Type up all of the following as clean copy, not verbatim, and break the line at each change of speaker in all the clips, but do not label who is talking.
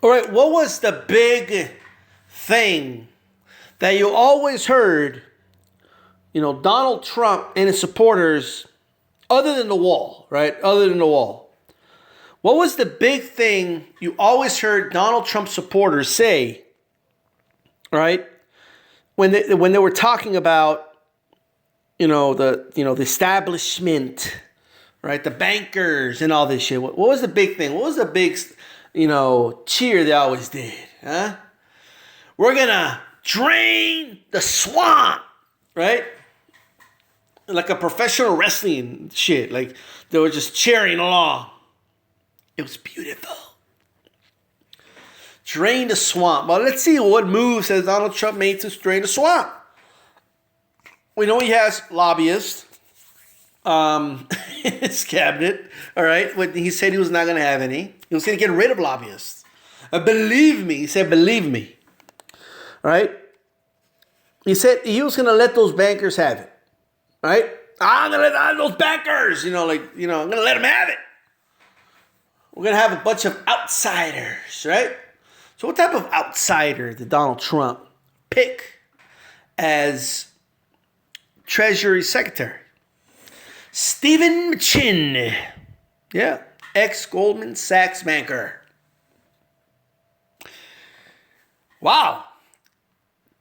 All right, what was the big thing that you always heard, Donald Trump and his supporters, other than the wall, right? Other than the wall. What was the big thing you always heard Donald Trump supporters say, right? When they were talking about, the establishment, right? The bankers and all this shit. What was the big thing? What was the big, cheer they always did, huh? We're gonna drain the swamp, right? Like a professional wrestling shit. Like they were just cheering along. It was beautiful. Drain the swamp. Well, let's see what moves has Donald Trump made to drain the swamp. We know he has lobbyists in his cabinet. All right. When he said he was not going to have any. He was going to get rid of lobbyists. Believe me. He said, believe me. All right. He said he was going to let those bankers have it. Right? I'm going to let those bankers, I'm going to let them have it. We're going to have a bunch of outsiders, right? So what type of outsider did Donald Trump pick as Treasury Secretary? Stephen Mnuchin. Yeah. Ex-Goldman Sachs banker. Wow.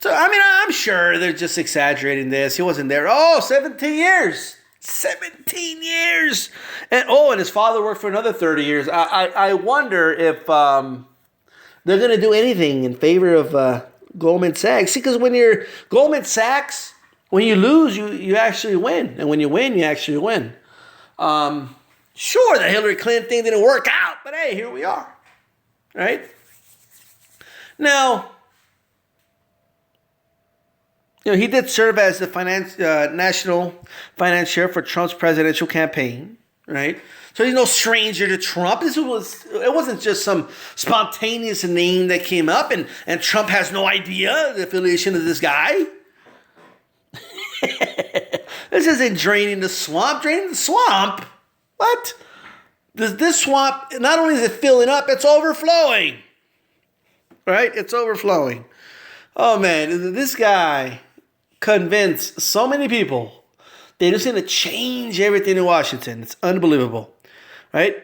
So, I'm sure they're just exaggerating this. He wasn't there. 17 years. 17 years. And his father worked for another 30 years. I wonder if they're going to do anything in favor of Goldman Sachs. See, because when you're Goldman Sachs, when you lose, you actually win. And when you win, you actually win. Sure, the Hillary Clinton thing didn't work out, but hey, here we are. Right? Now, he did serve as the national finance chair for Trump's presidential campaign, right? So he's no stranger to Trump. It wasn't just some spontaneous name that came up, and Trump has no idea the affiliation of this guy. This isn't draining the swamp. Draining the swamp? What? This swamp, not only is it filling up, it's overflowing. Right? It's overflowing. Oh, man, this guy convinced so many people they're just going to change everything in Washington. It's unbelievable, right?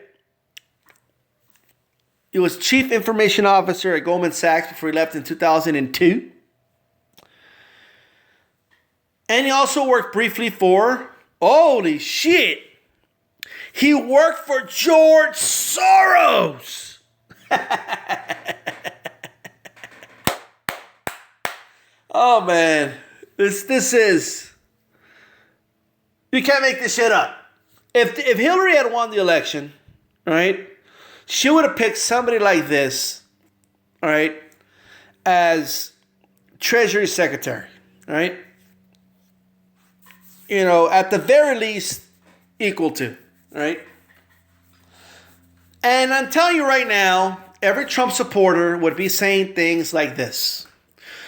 He was chief information officer at Goldman Sachs before he left in 2002. And he also worked briefly for, holy shit, he worked for George Soros. Oh, man. This is, you can't make this shit up. If Hillary had won the election, right, she would have picked somebody like this, all right, as Treasury Secretary, right? At the very least, equal to, right? And I'm telling you right now, every Trump supporter would be saying things like this.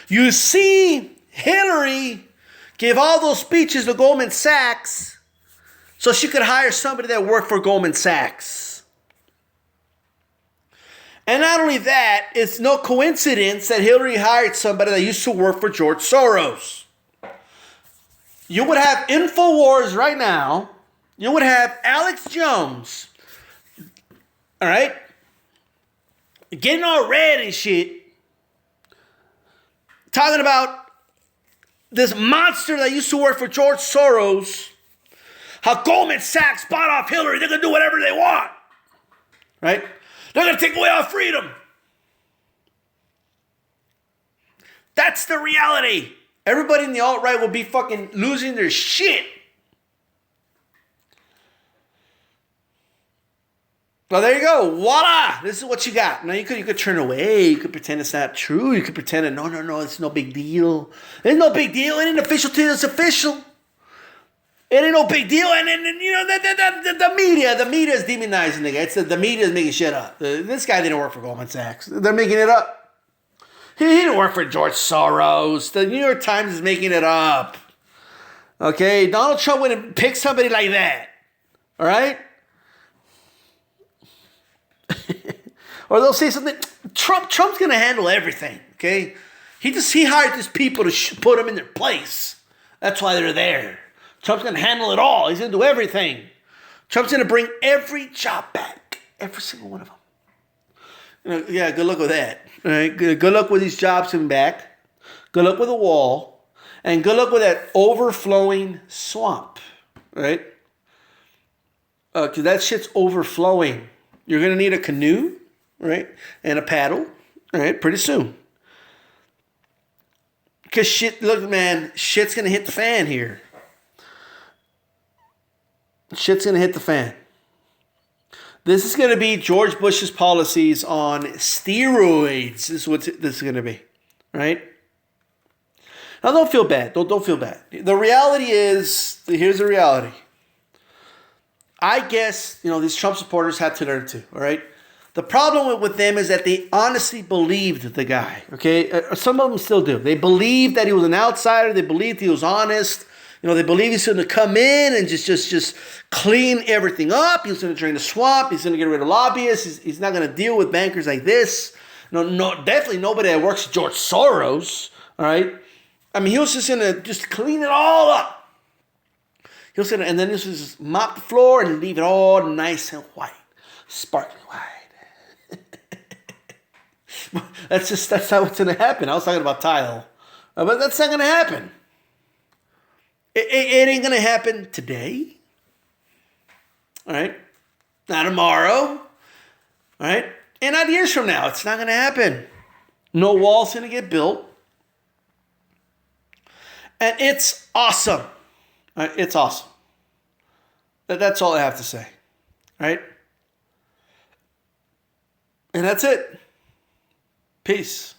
You see, Hillary gave all those speeches to Goldman Sachs so she could hire somebody that worked for Goldman Sachs. And not only that, it's no coincidence that Hillary hired somebody that used to work for George Soros. You would have InfoWars right now. You would have Alex Jones, all right, getting all red and shit, talking about this monster that used to work for George Soros, how Goldman Sachs bought off Hillary. They're going to do whatever they want. Right? They're going to take away our freedom. That's the reality. Everybody in the alt-right will be fucking losing their shit. Well, there you go. Voila! This is what you got. Now you could turn away. You could pretend it's not true. You could pretend that no, it's no big deal. It's no big deal. It ain't official till it's official. It ain't no big deal. And then the media is demonizing the guy. The media is making shit up. This guy didn't work for Goldman Sachs. They're making it up. He didn't work for George Soros. The New York Times is making it up. Okay, Donald Trump wouldn't pick somebody like that. All right. Or they'll say something. Trump's going to handle everything, okay? He hired these people to put them in their place. That's why they're there. Trump's going to handle it all. He's going to do everything. Trump's going to bring every job back. Every single one of them. Yeah, good luck with that. All right? Good luck with these jobs coming back. Good luck with the wall. And good luck with that overflowing swamp. Right? Because that shit's overflowing. You're going to need a canoe, right? And a paddle, right? Pretty soon. Because look, man, shit's going to hit the fan here. Shit's going to hit the fan. This is going to be George Bush's policies on steroids. This is what this is going to be, right? Now, don't feel bad. Don't feel bad. The reality is, here's the reality. I guess, these Trump supporters had to learn too, all right? The problem with them is that they honestly believed the guy, okay? Some of them still do. They believed that he was an outsider. They believed he was honest. They believe he's going to come in and just clean everything up. He's going to drain the swamp. He's going to get rid of lobbyists. He's not going to deal with bankers like this. No, definitely nobody that works with George Soros, all right? I mean, he was just going to just clean it all up. He was going to, and then he was just mop the floor and leave it all nice and white, sparkling white. That's not what's going to happen. I was talking about tile, but that's not going to happen. It ain't going to happen today. All right? Not tomorrow. All right? And not years from now. It's not going to happen. No wall's going to get built. And it's awesome. All right? It's awesome. That's all I have to say. All right? And that's it. Peace.